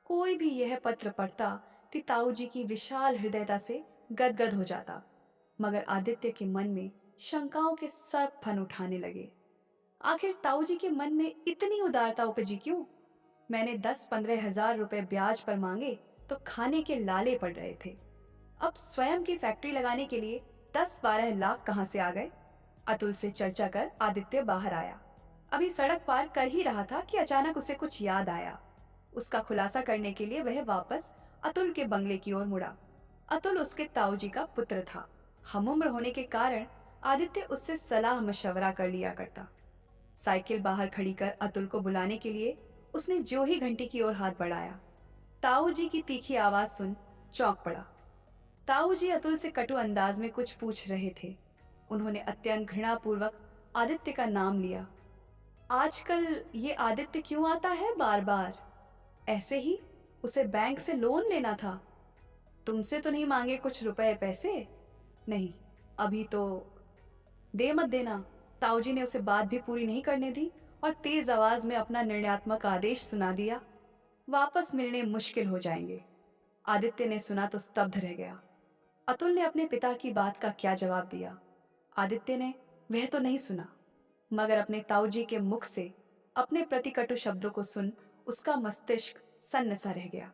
कोई भी यह पत्र पढ़ता तो ताऊ जी की विशाल हृदयता से गदगद हो जाता। मगर आदित्य के मन में शंकाओं के सर्प फन उठाने लगे। आखिर ताऊ जी के मन में इतनी उदारता उपजी क्यों? मैंने 10-15 हजार रुपए ब्याज पर मांगे तो खाने के लाले पड़ रहे थे। अब स्वयं की फैक्ट्री लगाने के लिए 10-12 लाख कहां से आ गए? अतुल से चर्चा कर आदित्य बाहर आया। अभी सड़क पार कर ही रहा था कि अचानक उसे कुछ याद आया। उसका खुलासा करने के लिए वह वापस अतुल के बंगले की ओर मुड़ा। अतुल उसके ताऊजी का पुत्र था। हमउम्र होने के कारण आदित्य उससे सलाह मशवरा कर लिया करता। साइकिल बाहर खड़ी कर अतुल को बुलाने के लिए उसने जो ही घंटी की ओर हाथ बढ़ाया, ताऊ जी की तीखी आवाज सुन चौंक पड़ा। ताऊ जी अतुल से कटु अंदाज में कुछ पूछ रहे थे। उन्होंने अत्यंत घृणापूर्वक आदित्य का नाम लिया। आजकल ये आदित्य क्यों आता है बार बार? ऐसे ही उसे बैंक से लोन लेना था। तुमसे तो नहीं मांगे कुछ रुपए पैसे? नहीं, अभी तो दे मत देना। ताऊजी ने उसे बात भी पूरी नहीं करने दी और तेज आवाज में अपना निर्णयात्मक आदेश सुना दिया। वापस मिलने मुश्किल हो जाएंगे। आदित्य ने सुना तो स्तब्ध रह गया। अतुल ने अपने पिता की बात का क्या जवाब दिया? आदित्य ने वह तो नहीं सुना, मगर अपने ताऊजी के मुख से अपने प्रतिकटु शब्दों को सुन उसका मस्तिष्क सन्न सा रह गया।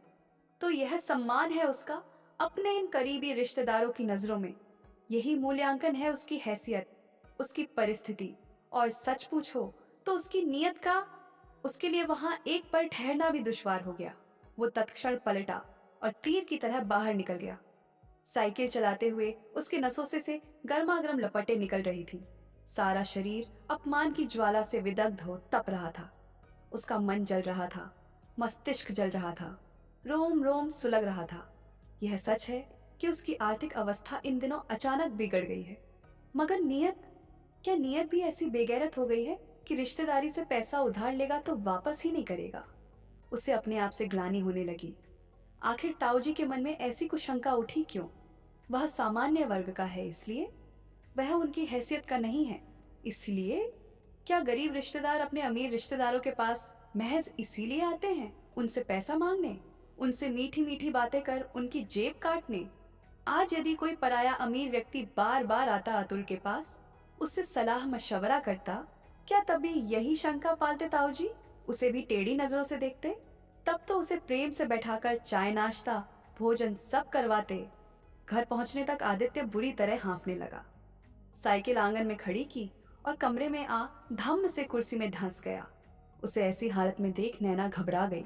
तो यह सम्मान है उसका अपने इन करीबी रिश्तेदारों की नजरों में। यही मूल्यांकन है उसकी हैसियत, उसकी परिस्थिति और सच पूछो तो उसकी नीयत का। उसके लिए वहां एक पल ठहरना भी दुश्वार हो गया। वो तत्क्षण पलटा और तीर की तरह बाहर निकल गया। साइकिल चलाते हुए उसके नसों से गर्मागर्म लपटें निकल रही थी। सारा शरीर अपमान की ज्वाला से विदग्ध हो तप रहा था। उसका मन जल रहा था, मस्तिष्क जल रहा था, रोम रोम सुलग रहा था। यह सच है कि उसकी आर्थिक अवस्था इन दिनों अचानक बिगड़ गई है, मगर नीयत, क्या नीयत भी ऐसी बेगैरत हो गई है कि रिश्तेदारी से पैसा उधार लेगा तो वापस ही नहीं करेगा? उसे अपने आप से ग्लानि होने लगी। आखिर ताऊजी के मन में ऐसी कुछ शंका उठी क्यों? वह सामान्य वर्ग का है इसलिए? वह उनकी हैसियत का नहीं है इसलिए? क्या गरीब रिश्तेदार अपने अमीर रिश्तेदारों के पास महज इसीलिए आते हैं, उनसे पैसा मांगने, उनसे मीठी मीठी बातें कर उनकी जेब काटने? आज यदि कोई पराया अमीर व्यक्ति बार बार आता अतुल के पास, उससे सलाह मशवरा करता, क्या तब भी यही शंका पालते ताऊजी? उसे भी टेढ़ी नजरों से देखते? तब तो उसे प्रेम से बैठाकर चाय नाश्ता भोजन सब करवाते। घर पहुंचने तक आदित्य बुरी तरह हांफने लगा। साइकिल आंगन में खड़ी की और कमरे में आ धम्म से कुर्सी में धंस गया। उसे ऐसी हालत में देख नैना घबरा गई।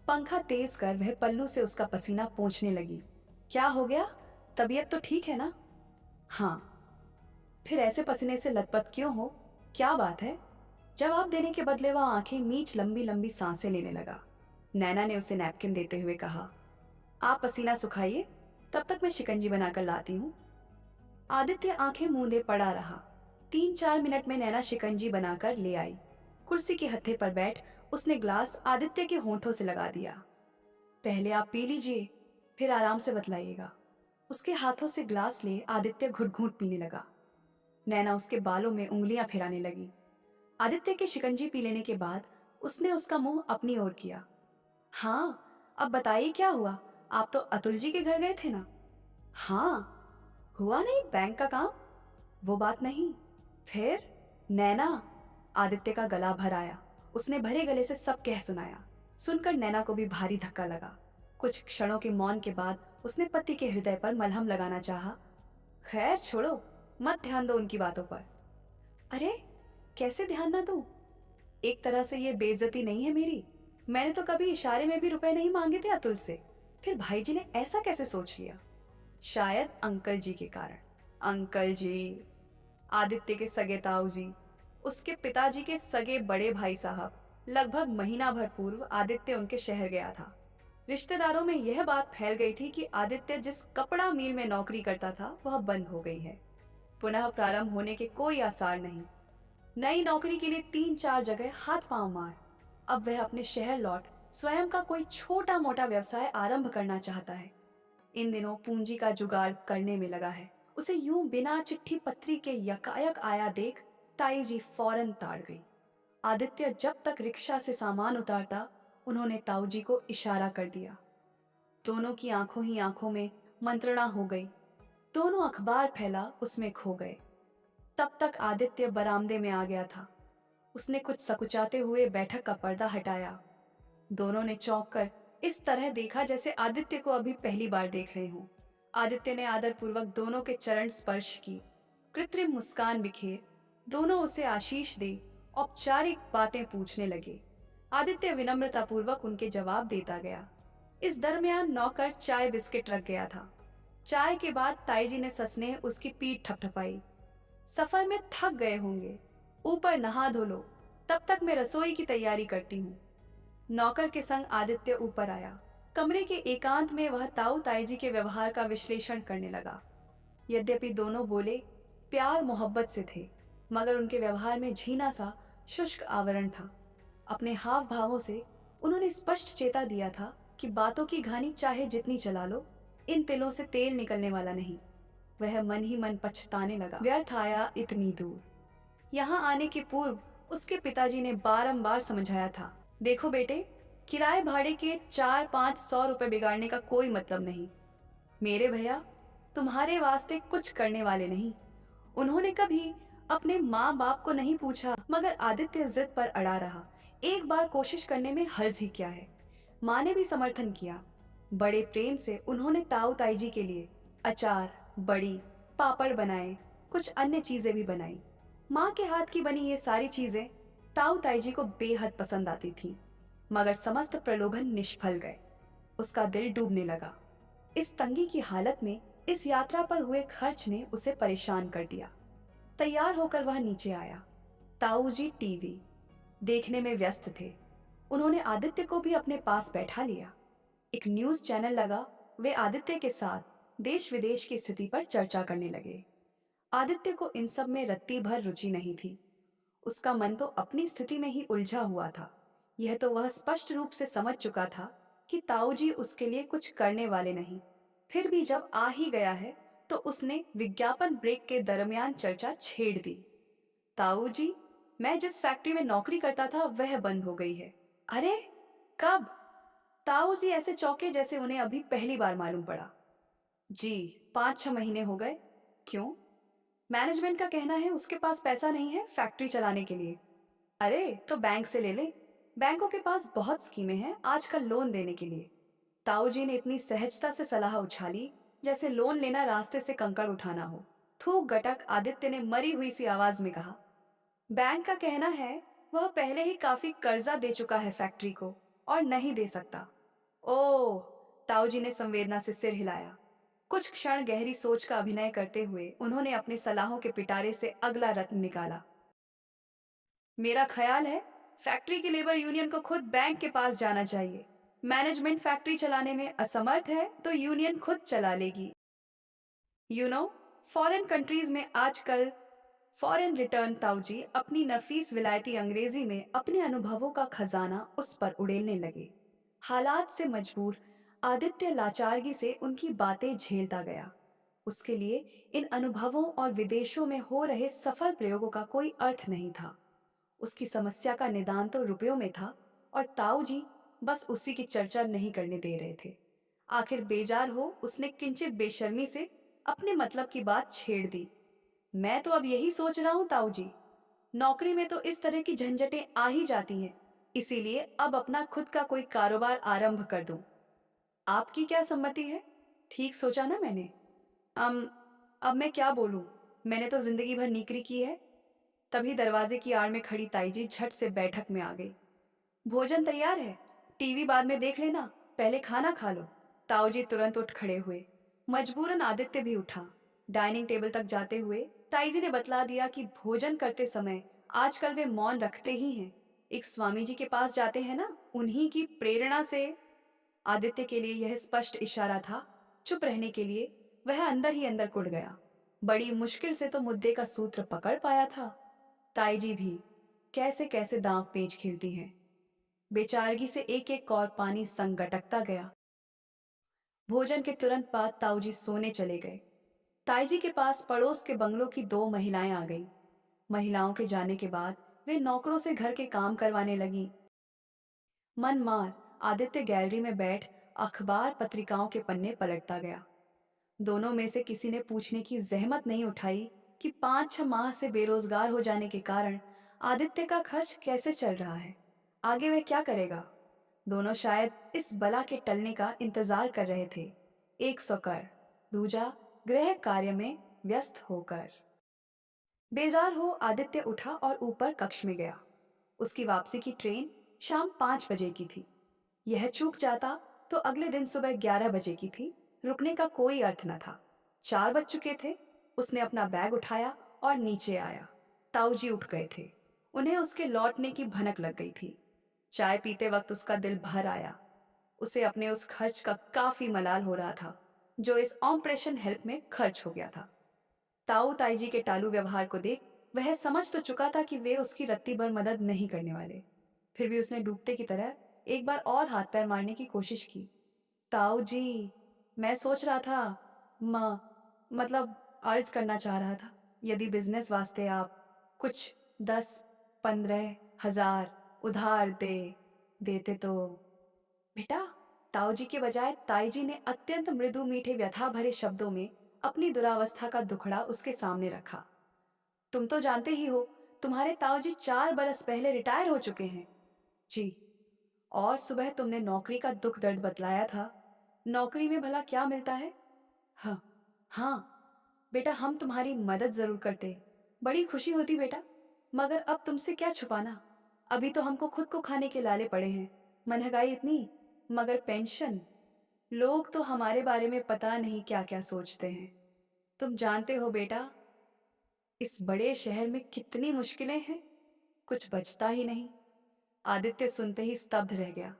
पंखा तेज कर वह पल्लू से उसका पसीना पोंछने लगी। क्या हो गया? तबीयत तो ठीक है ना? हाँ। फिर ऐसे पसीने से लथपथ क्यों हो? क्या बात है? जवाब देने के बदले वह आंखें मीच लंबी लंबी सांसें लेने लगा। नैना ने उसे नैपकिन देते हुए कहा, आप पसीना सुखाइए, तब तक मैं शिकंजी बनाकर लाती हूँ। आदित्य आंखें मूंदे पड़ा रहा। 3-4 मिनट में नैना शिकंजी बनाकर ले आई। कुर्सी के हत्थे पर बैठ उसने ग्लास आदित्य के होंठों से लगा दिया। पहले आप पी लीजिए, फिर आराम से बतलाइएगा। उसके हाथों से ग्लास ले आदित्य घुट घुट पीने लगा। नैना उसके बालों में उंगलियां फिराने लगी। आदित्य के शिकंजी पी लेने के बाद उसने उसका मुंह अपनी ओर किया। हाँ, अब बताइए क्या हुआ? आप तो अतुल जी के घर गए थे ना? हाँ। हुआ नहीं बैंक का काम? वो बात नहीं। फिर? नैना। आदित्य का गला भर आया। उसने भरे गले से सब कह सुनाया। सुनकर नैना को भी भारी धक्का लगा। कुछ क्षणों के मौन के बाद उसने पति के हृदय पर मलहम लगाना चाहा। खैर छोड़ो, मत ध्यान दो उनकी बातों पर। अरे, कैसे ध्यान ना दूं? एक तरह से ये बेइज्जती नहीं है मेरी? मैंने तो कभी इशारे में भी रुपए नहीं मांगे थे अतुल से। फिर भाई जी ने ऐसा कैसे सोच लिया? शायद अंकल जी के कारण। अंकल जी, आदित्य के सगे ताऊ जी, उसके पिताजी के सगे बड़े भाई साहब। लगभग महीना भर पूर्व आदित्य उनके शहर गया था। रिश्तेदारों में यह बात फैल गई थी कि आदित्य जिस कपड़ा मिल में नौकरी करता था वह बंद हो गई है। पुनः प्रारंभ होने के कोई आसार नहीं। नई नौकरी के लिए 3-4 जगह हाथ पांव मार। अब वह अपने शहर लौट स्वयं का कोई छोटा मोटा व्यवसाय आरंभ करना चाहता है। इन दिनों पूंजी का जुगाड़ करने में लगा है। उसे यूं बिना चिट्ठी पत्री के यकायक आया देख ताई जी फौरन ताड़ गई। आदित्य जब तक रिक्शा से सामान उतारता उन्होंने ताऊजी को इशारा कर दिया। दोनों की आंखों ही आंखों में मंत्रणा हो गई। दोनों अखबार फैला उसमें खो गए। तब तक आदित्य बरामदे में आ गया था। उसने कुछ सकुचाते हुए बैठक का पर्दा हटाया। दोनों ने चौंक कर इस तरह देखा जैसे आदित्य को अभी पहली बार देख रहे हों। आदित्य ने आदरपूर्वक दोनों के चरण स्पर्श की। कृत्रिम मुस्कान बिखेर दोनों उसे आशीष दे औपचारिक बातें पूछने लगे। आदित्य विनम्रतापूर्वक उनके जवाब देता गया। इस दरमियान नौकर चाय बिस्किट रख गया था। चाय के बाद ताईजी ने ससने उसकी पीठ थपथपाई। सफर में थक गए होंगे, ऊपर नहा धो लो, तब तक मैं रसोई की तैयारी करती हूँ। नौकर के संग आदित्य ऊपर आया। कमरे के एकांत में वह ताऊ ताईजी के व्यवहार का विश्लेषण करने लगा। यद्यपि दोनों बोले प्यार मोहब्बत से थे, मगर उनके व्यवहार में झीना सा शुष्क आवरण था। अपने हाव भावों से उन्होंने स्पष्ट चेता दिया था कि बातों की घानी चाहे जितनी चला लो, इन तिलों से तेल निकलने वाला नहीं। वह मन ही मन पछताने लगा, व्यर्थ आया इतनी दूर। यहाँ आने के पूर्व उसके पिताजी ने बारंबार समझाया था, देखो बेटे, किराए भाड़े के 400-500 रुपए बिगाड़ने का कोई मतलब नहीं। मेरे भैया तुम्हारे वास्ते कुछ करने वाले नहीं। उन्होंने कभी अपने माँ बाप को नहीं पूछा, मगर आदित्य जिद पर अड़ा रहा। एक बार कोशिश करने में हर्ज ही क्या है। माँ ने भी समर्थन किया। बड़े प्रेम से उन्होंने ताऊ ताईजी के लिए अचार, बड़ी, पापड़ बनाए, कुछ अन्य चीजें भी बनाई। माँ के हाथ की बनी ये सारी चीजें ताऊ ताईजी को बेहद पसंद आती थीं, मगर समस्त प्रलोभन निष्फल गए। उसका दिल डूबने लगा। इस तंगी की हालत में इस यात्रा पर हुए खर्च ने उसे परेशान कर दिया। तैयार होकर वह नीचे आया। ताऊ जी टीवी देखने में व्यस्त थे। उन्होंने आदित्य को भी अपने पास बैठा लिया। एक न्यूज चैनल लगा। वे आदित्य के साथ देश विदेश की स्थिति पर चर्चा करने लगे। आदित्य को इन सब में रत्ती भर रुचि नहीं थी। उसका मन तो अपनी स्थिति में ही उलझा हुआ था। यह तो वह स्पष्ट रूप से समझ चुका था कि ताऊ जी उसके लिए कुछ करने वाले नहीं। फिर भी जब आ ही गया है तो उसने विज्ञापन ब्रेक के दरमियान चर्चा छेड़ दी। ताऊ जी, मैं जिस फैक्ट्री में नौकरी करता था वह बंद हो गई है। अरे, कब? ताऊ जी ऐसे चौंके जैसे उन्हें अभी पहली बार मालूम पड़ा। जी, 5-6 महीने हो गए। क्यों? मैनेजमेंट का कहना है उसके पास पैसा नहीं है फैक्ट्री चलाने के लिए। अरे तो बैंक से ले ले। बैंकों के पास बहुत स्कीमें हैं आजकल लोन देने के लिए। ताऊ जी ने इतनी सहजता से सलाह उछाली जैसे लोन लेना रास्ते से कंकड़ उठाना हो। थूक गटक आदित्य ने मरी हुई सी आवाज में कहा, बैंक का कहना है वह पहले ही काफी कर्जा दे चुका है फैक्ट्री को और नहीं दे सकता। ओह, ताऊ जी ने संवेदना से सिर हिलाया। कुछ क्षण गहरी सोच का अभिनय करते हुए उन्होंने अपने सलाहों के पिटारे से अगला रत्न निकाला। मेरा ख्याल है फैक्ट्री की लेबर यूनियन को खुद बैंक के पास जाना चाहिए। मैनेजमेंट फैक्ट्री चलाने में असमर्थ है तो यूनियन खुद चला लेगी। यू नो, फॉरेन कंट्रीज में आजकल फॉरेन रिटर्न ताऊजी अपनी नफीस विलायती अंग्रेजी में अपने अनुभवों का खजाना उस पर उड़ेलने लगे। हालात से मजबूर आदित्य लाचारगी से उनकी बातें झेलता गया। उसके लिए इन अनुभवों और विदेशों में हो रहे सफल प्रयोगों का कोई अर्थ नहीं था। उसकी समस्या का निदान तो रुपयों में था और ताऊ जी बस उसी की चर्चा नहीं करने दे रहे थे। आखिर बेजार हो उसने किंचित बेशर्मी से अपने मतलब की बात छेड़ दी। मैं तो अब यही सोच रहा हूँ ताऊ जी, नौकरी में तो इस तरह की झंझटें आ ही जाती हैं, इसीलिए अब अपना खुद का कोई कारोबार आरंभ कर दूं। आपकी क्या सम्मति है? ठीक सोचा ना मैंने? अम अब मैं क्या बोलूं, मैंने तो जिंदगी भर नौकरी की है। तभी दरवाजे की आड़ में खड़ी ताईजी झट से बैठक में आ गई। भोजन तैयार है, टीवी बाद में देख लेना, पहले खाना खा लो। ताऊजी तुरंत उठ खड़े हुए। मजबूरन आदित्य भी उठा। डाइनिंग टेबल तक जाते हुए ताईजी ने बतला दिया कि भोजन करते समय आजकल वे मौन रखते ही हैं। एक स्वामी जी के पास जाते हैं ना, उन्हीं की प्रेरणा से। आदित्य के लिए यह स्पष्ट इशारा था। चुप रहने के लिए वह अंदर ही अंदर कुढ़ गया। बड़ी मुश्किल से तो मुद्दे का सूत्र पकड़ पाया था। ताईजी भी कैसे कैसे दांव पेच खेलती हैं। बेचारगी से एक एक कौर पानी संग गटकता गया। भोजन के तुरंत बाद ताऊजी सोने चले गए। ताईजी के पास पड़ोस के बंगलों की 2 महिलाएं आ गईं। महिलाओं के जाने के बाद वे नौकरों से घर के काम करवाने लगी। मन मार आदित्य गैलरी में बैठ अखबार पत्रिकाओं के पन्ने पलटता गया। दोनों में से किसी ने पूछने की जहमत नहीं उठाई कि 5-6 माह से बेरोजगार हो जाने के कारण आदित्य का खर्च कैसे चल रहा है, आगे वह क्या करेगा। दोनों शायद इस बला के टलने का इंतजार कर रहे थे, एक सोकर, दूजा गृह कार्य में व्यस्त होकर। बेजार हो आदित्य उठा और ऊपर कक्ष में गया। उसकी वापसी की ट्रेन शाम 5 बजे की थी। यह चूक जाता तो अगले दिन सुबह 11 बजे की थी। रुकने का कोई अर्थ न था। 4 बज चुके थे। उसने अपना बैग उठाया और नीचे आया। ताऊजी उठ गए थे। उन्हें उसके लौटने की भनक लग गई थी। चाय पीते वक्त उसका दिल भर आया। उसे अपने उस खर्च का काफी मलाल हो रहा था जो इस ऑपरेशन हेल्प में खर्च हो गया था। ताऊ ताईजी के टालू व्यवहार को देख वह समझ तो चुका था कि वे उसकी रत्ती भर मदद नहीं करने वाले। फिर भी उसने डूबते की तरह एक बार और हाथ पैर मारने की कोशिश की। ताऊ जी, मैं सोच रहा था, म मतलब अर्ज करना चाह रहा था, यदि बिजनेस वास्ते आप कुछ 10-15 हजार उधार देते तो। बेटा, ताऊ जी के बजाय ताई जी ने अत्यंत मृदु मीठे व्यथा भरे शब्दों में अपनी दुरावस्था का दुखड़ा उसके सामने रखा। तुम तो जानते ही हो, तुम्हारे ताऊ जी 4 बरस पहले रिटायर हो चुके हैं। जी। और सुबह तुमने नौकरी का दुख दर्द बतलाया था। नौकरी में भला क्या मिलता है? हाँ, हाँ बेटा, हम तुम्हारी मदद जरूर करते, बड़ी खुशी होती बेटा। मगर अब तुमसे क्या छुपाना, अभी तो हमको खुद को खाने के लाले पड़े हैं। महंगाई इतनी, मगर पेंशन। लोग तो हमारे बारे में पता नहीं क्या क्या सोचते हैं। तुम जानते हो बेटा, इस बड़े शहर में कितनी मुश्किलें हैं, कुछ बचता ही नहीं। आदित्य सुनते ही स्तब्ध रह गया।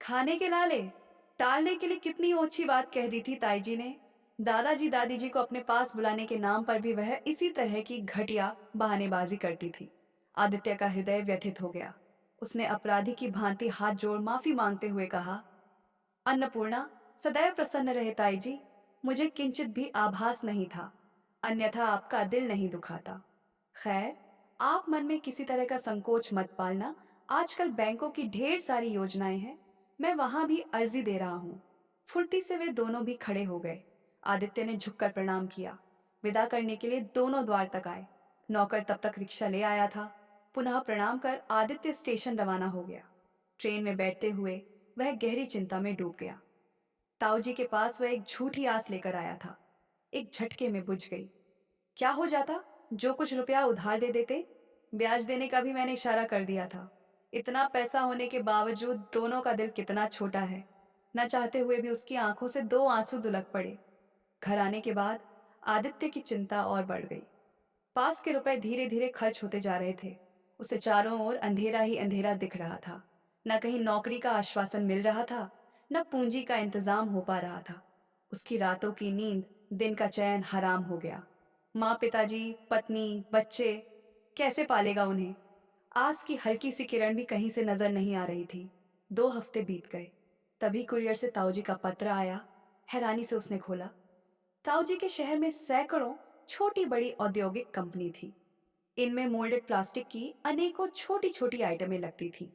खाने के लाले टालने के लिए कितनी ओछी बात कह दी थी ताई जी ने। दादाजी दादी जी को अपने पास बुलाने के नाम पर भी वह इसी तरह की घटिया बहानेबाजी करती थी। आदित्य का हृदय व्यथित हो गया। उसने अपराधी की भांति हाथ जोड़ माफी मांगते हुए कहा, अन्नपूर्णा, सदैव प्रसन्न रहे ताई जी। मुझे किंचित भी आभास नहीं था, अन्यथा आपका दिल नहीं दुखाता। खैर, आप मन में किसी तरह का संकोच मत पालना। आजकल बैंकों की ढेर सारी योजनाएं हैं, मैं वहां भी अर्जी दे रहा हूँ। फुर्ती से वे दोनों भी खड़े हो गए। आदित्य ने झुककर प्रणाम किया। विदा करने के लिए दोनों द्वार तक आए। नौकर तब तक रिक्शा ले आया था। पुनः प्रणाम कर आदित्य स्टेशन रवाना हो गया। ट्रेन में बैठते हुए वह गहरी चिंता में डूब गया। ताऊजी के पास वह एक झूठी आस लेकर आया था, एक झटके में बुझ गई। क्या हो जाता जो कुछ रुपया उधार दे देते? ब्याज देने का भी मैंने इशारा कर दिया था। इतना पैसा होने के बावजूद दोनों का दिल कितना छोटा है। न चाहते हुए भी उसकी आंखों से 2 आंसू दुलक पड़े। घर आने के बाद आदित्य की चिंता और बढ़ गई। पास के रुपए धीरे धीरे खर्च होते जा रहे थे। उसे चारों ओर अंधेरा ही अंधेरा दिख रहा था। न कहीं नौकरी का आश्वासन मिल रहा था, न पूंजी का इंतजाम हो पा रहा था। उसकी रातों की नींद, दिन का चैन हराम हो गया। माँ, पिताजी, पत्नी, बच्चे, कैसे पालेगा उन्हें? आस की हल्की सी किरण भी कहीं से नजर नहीं आ रही थी। 2 हफ्ते बीत गए। तभी कुरियर से ताऊजी का पत्र आया। हैरानी से उसने खोला। ताऊजी के शहर में सैकड़ों छोटी बड़ी औद्योगिक कंपनी थी। इनमें मोल्डेड प्लास्टिक की अनेकों छोटी छोटी आइटमें लगती थी।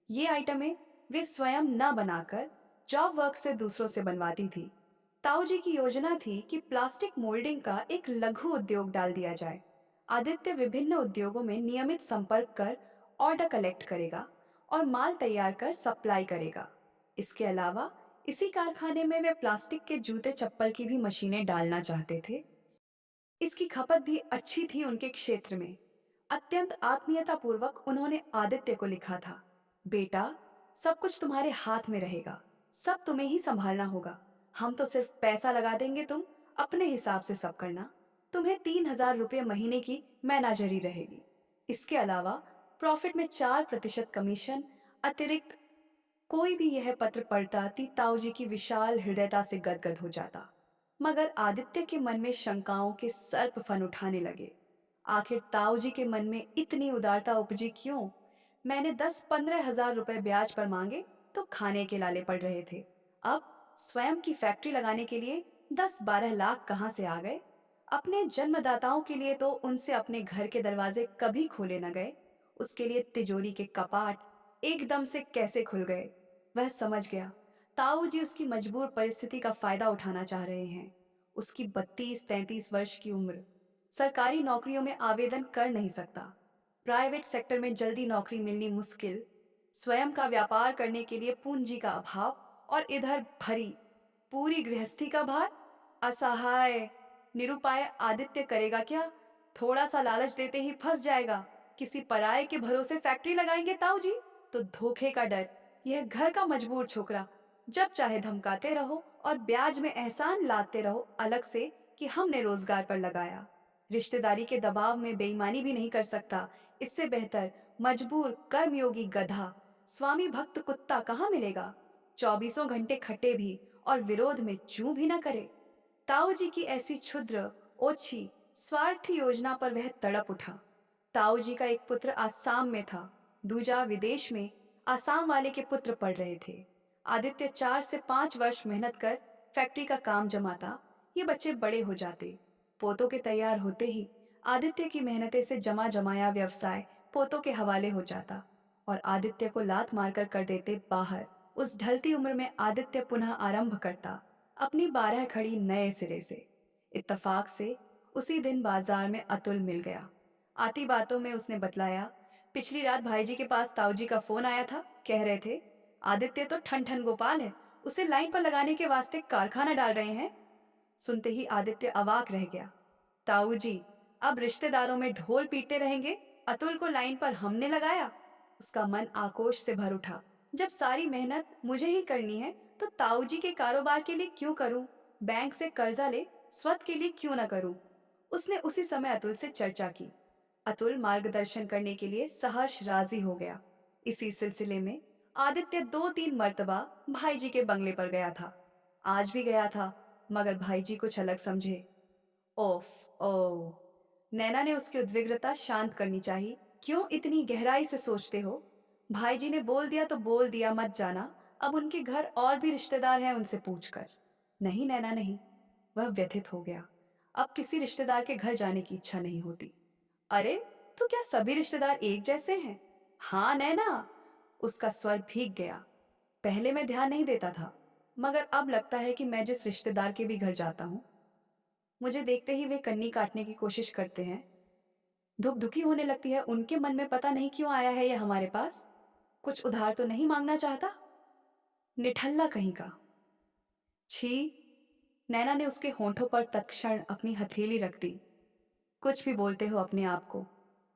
ये आइटमें वे स्वयं न बनाकर जॉब वर्क से दूसरों से बनवाती थी। ताऊजी की योजना थी कि प्लास्टिक मोल्डिंग का एक लघु उद्योग डाल दिया जाए। आदित्य विभिन्न उद्योगों में नियमित संपर्क कर ऑर्डर कलेक्ट करेगा और माल तैयार कर सप्लाई करेगा। इसके अलावा इसी कारखाने में वे प्लास्टिक के जूते चप्पल की भी मशीनें डालना चाहते थे। इसकी खपत भी अच्छी थी उनके क्षेत्र में। अत्यंत आत्मीयता पूर्वक उन्होंने आदित्य को लिखा था, बेटा, सब कुछ तुम्हारे हाथ में रहेगा, सब तुम्हें ही संभालना होगा। हम तो सिर्फ पैसा लगा देंगे, तुम अपने हिसाब से सब करना। तुम्हें 3,000 रुपये महीने की मैनेजरी रहेगी। इसके अलावा प्रॉफिट में 4% कमीशन अतिरिक्त। कोई भी यह पत्र पढ़ता ताऊ जी की विशाल हृदयता से गदगद हो जाता। मगर आदित्य के मन में शंकाओं के सर्प फन उठाने लगे। आखिर ताऊ जी के मन में इतनी उदारता उपजी क्यों? मैंने 10-15 हजार रुपए ब्याज पर मांगे तो खाने के लाले पड़ रहे थे। अब स्वयं की फैक्ट्री लगाने के लिए 10-12 लाख कहाँ से आ गए? अपने जन्मदाताओं के लिए तो उनसे अपने घर के दरवाजे कभी खोले न गए। उसके लिए तिजोरी के कपाट, एकदम से कैसे खुल गए। वह समझ गया, ताऊ जी उसकी मजबूर परिस्थिति का फायदा उठाना चाह रहे हैं। उसकी 32-33 वर्ष की उम्र, सरकारी नौकरियों में आवेदन कर नहीं सकता, प्राइवेट सेक्टर में जल्दी नौकरी मिलनी मुश्किल, स्वयं का व्यापार करने के लिए पूंजी का अभाव, और इधर भरी पूरी गृहस्थी का भार। असहाय, निरुपाय आदित्य करेगा क्या? थोड़ा सा लालच देते ही फंस जाएगा। किसी पराये के भरोसे फैक्ट्री लगाएंगे ताऊ जी तो धोखे का डर। यह घर का मजबूर छोकरा, जब चाहे धमकाते रहो और ब्याज में एहसान लाते रहो अलग से कि हमने रोजगार पर लगाया। रिश्तेदारी के दबाव में बेईमानी भी नहीं कर सकता। इससे बेहतर मजबूर कर्मयोगी गधा, स्वामी भक्त कुत्ता कहाँ मिलेगा? चौबीसों घंटे खटे भी और विरोध में चूं भी न करे। ताऊ जी की ऐसी क्षुद्र, ओछी, स्वार्थी योजना पर वह तड़प उठा। ताऊ जी का एक पुत्र आसाम में था, दूजा विदेश में। आसाम वाले के पुत्र पढ़ रहे थे। आदित्य 4 से 5 वर्ष मेहनत कर फैक्ट्री का काम जमाता, ये बच्चे बड़े हो जाते। पोतों के तैयार होते ही आदित्य की मेहनते से जमा जमाया व्यवसाय पोतों के हवाले हो जाता और आदित्य को लात मारकर कर देते बाहर। उस ढलती उम्र में आदित्य पुनः आरंभ करता अपनी 12 खड़ी नए सिरे से। इत्तफाक से उसी दिन बाजार में अतुल मिल गया। आती बातों में उसने बतलाया, पिछली रात भाईजी के पास ताऊजी का फोन आया था। कह रहे थे आदित्य तो ठन ठन गोपाल है, उसे लाइन पर लगाने के वास्ते कारखाना डाल रहे हैं। सुनते ही आदित्य अवाक रह गया। ताऊ जी, अब रिश्तेदारों में ढोल पीटते रहेंगे? अतुल को लाइन पर हमने लगाया। उसका मन आक्रोश से भर उठा। जब सारी मेहनत मुझे ही करनी है तो ताऊ जी के कारोबार के लिए क्यों करूं? बैंक से कर्जा ले स्वत के लिए क्यों ना करूं? उसने उसी समय अतुल से चर्चा की। अतुल मार्गदर्शन करने के लिए सहर्ष राजी हो गया। इसी सिलसिले में आदित्य 2-3 मर्तबा भाईजी के बंगले पर गया था। आज भी गया था, मगर भाईजी कुछ अलग समझे। ओफ ओ, नैना ने उसकी उद्विग्नता शांत करनी चाहिए। क्यों इतनी गहराई से सोचते हो? भाईजी ने बोल दिया तो बोल दिया, मत जाना। अब उनके घर और भी रिश्तेदार हैं, उनसे पूछकर। नहीं नैना नहीं, वह व्यथित हो गया। अब किसी रिश्तेदार के घर जाने की इच्छा नहीं होती। अरे, तो क्या सभी रिश्तेदार एक जैसे हैं? हाँ नैना, उसका स्वर भीग गया। पहले मैं ध्यान नहीं देता था, मगर अब लगता है कि मैं जिस रिश्तेदार के भी घर जाता हूँ, मुझे देखते ही वे कन्नी काटने की कोशिश करते हैं। धुक धुकी होने लगती है। उनके मन में पता नहीं क्यों आया है यह हमारे पास। कुछ उधार तो नहीं मांगना चाहता? निठल्ला कहीं का। छी! नैना ने उसके होंठों पर तत्क्षण अपनी हथेली रख दी। कुछ भी बोलते हो अपने आप को।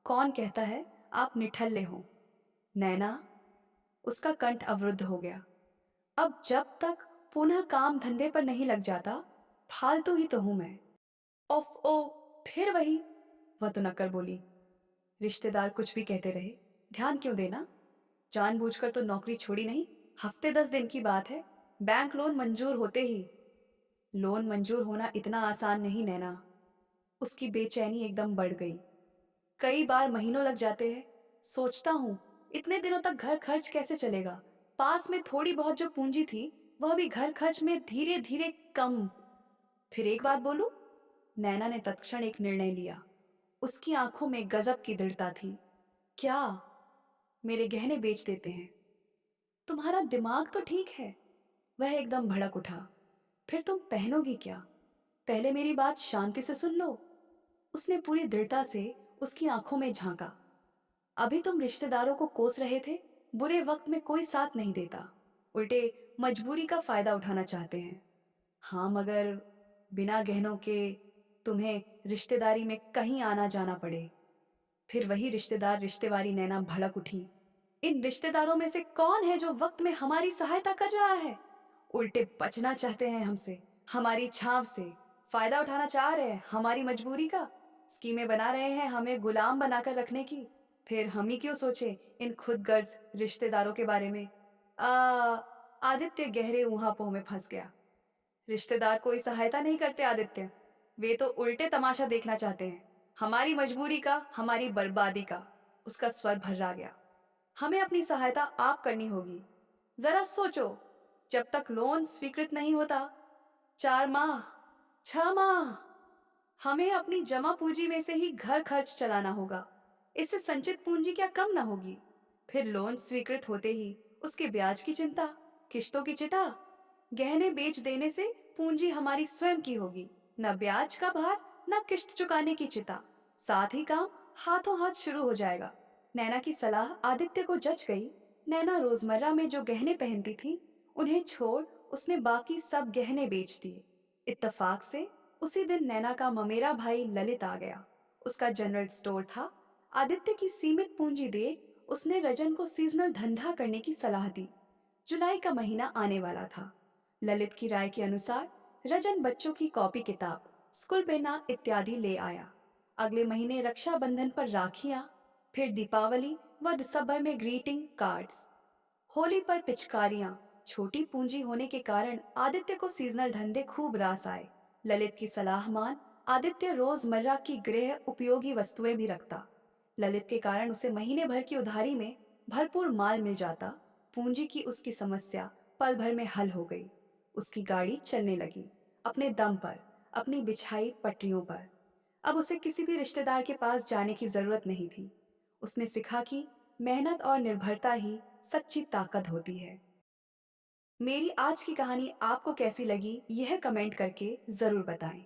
कौन कहता है आप निठल्ले हो? नैना, उसका कंठ अवरुद्ध हो गया। अब जब तक पुनः काम धंधे पर नहीं लग जाता, फालतू ही तो हूं मैं। ओफ ओ, फिर वही, वह तो नक्कर बोली। रिश्तेदार कुछ भी कहते रहे, ध्यान क्यों देना? जानबूझकर तो नौकरी छोड़ी नहीं। हफ्ते 10 दिन की बात है, बैंक लोन मंजूर होते ही। लोन मंजूर होना इतना आसान नहीं नैना। उसकी बेचैनी एकदम बढ़ गई। कई बार महीनों लग जाते हैं। सोचता हूँ इतने दिनों तक घर खर्च कैसे चलेगा। पास में थोड़ी बहुत जो पूंजी थी वह भी घर खर्च में धीरे धीरे कम। फिर एक बात बोलूं? नैना ने तत्क्षण एक निर्णय लिया। उसकी आंखों में गजब की दृढ़ता थी। क्या? मेरे गहने बेच देते हैं? तुम्हारा दिमाग तो ठीक है। वह एकदम भड़क उठा। फिर तुम पहनोगी क्या? पहले मेरी बात शांति से सुन लो। उसने पूरी दृढ़ता से उसकी आंखों में झांका। अभी तुम रिश्तेदारों को कोस रहे थे, बुरे वक्त में कोई साथ नहीं देता, उल्टे मजबूरी का फायदा उठाना चाहते हैं। हाँ, मगर बिना गहनों के तुम्हें रिश्तेदारी में कहीं आना जाना पड़े। फिर वही रिश्तेदार रिश्तेवारी। नैना भड़क उठी। इन रिश्तेदारों में से कौन है जो वक्त में हमारी सहायता कर रहा है? उल्टे बचना चाहते हैं हमसे, हमारी छांव से। फायदा उठाना चाह रहे हैं हमारी मजबूरी का। स्कीमें बना रहे हैं हमें गुलाम बनाकर रखने की। फिर हम ही क्यों सोचे इन खुदगर्ज रिश्तेदारों के बारे में? आ आदित्य गहरे ऊहापोह में फंस गया। रिश्तेदार कोई सहायता नहीं करते आदित्य। वे तो उल्टे तमाशा देखना चाहते हैं, हमारी मजबूरी का, हमारी बर्बादी का। उसका स्वर भर्रा गया। हमें अपनी सहायता आप करनी होगी। जरा सोचो, जब तक लोन स्वीकृत नहीं होता, 4 माह, 6 माह, हमें अपनी जमा पूंजी में से ही घर खर्च चलाना होगा। इससे संचित पूंजी क्या कम ना होगी? फिर लोन स्वीकृत होते ही उसके ब्याज की चिंता, किश्तों की चिता। गहने बेच देने से पूंजी हमारी स्वयं की होगी, न ब्याज का भार, न किश्त चुकाने की चिता। साथ ही काम हाथों हाथ शुरू हो जाएगा। नैना की सलाह आदित्य को जच गई। नैना रोजमर्रा में जो गहने पहनती थी, उन्हें छोड़ उसने बाकी सब गहने बेच दिए। इत्तेफाक से उसी दिन नैना का ममेरा भाई ललित आ गया। उसका जनरल स्टोर था। आदित्य की सीमित पूंजी देख उसने रजन को सीजनल धंधा करने की सलाह दी। जुलाई का महीना आने वाला था। ललित की राय के अनुसार रजन बच्चों की कॉपी किताब, स्कूल पेना इत्यादि ले आया। अगले महीने रक्षाबंधन पर राखियां, फिर दीपावली व दिसंबर में ग्रीटिंग कार्ड्स, होली पर पिचकारियां। छोटी पूंजी होने के कारण आदित्य को सीजनल धंधे खूब रास आए। ललित की सलाह मान आदित्य रोजमर्रा की गृह उपयोगी वस्तुएं भी रखता। ललित के कारण उसे महीने भर की उधारी में भरपूर माल मिल जाता। पूंजी की उसकी समस्या पल भर में हल हो गई। उसकी गाड़ी चलने लगी, अपने दम पर, अपनी बिछाई पटरियों पर। अब उसे किसी भी रिश्तेदार के पास जाने की जरूरत नहीं थी। उसने सीखा कि मेहनत और निर्भरता ही सच्ची ताकत होती है। मेरी आज की कहानी आपको कैसी लगी, यह कमेंट करके जरूर बताएं।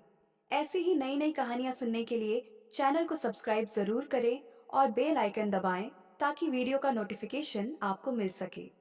ऐसी ही नई नई कहानियां सुनने के लिए चैनल को सब्सक्राइब जरूर करें और बेल आइकन दबाएं ताकि वीडियो का नोटिफिकेशन आपको मिल सके।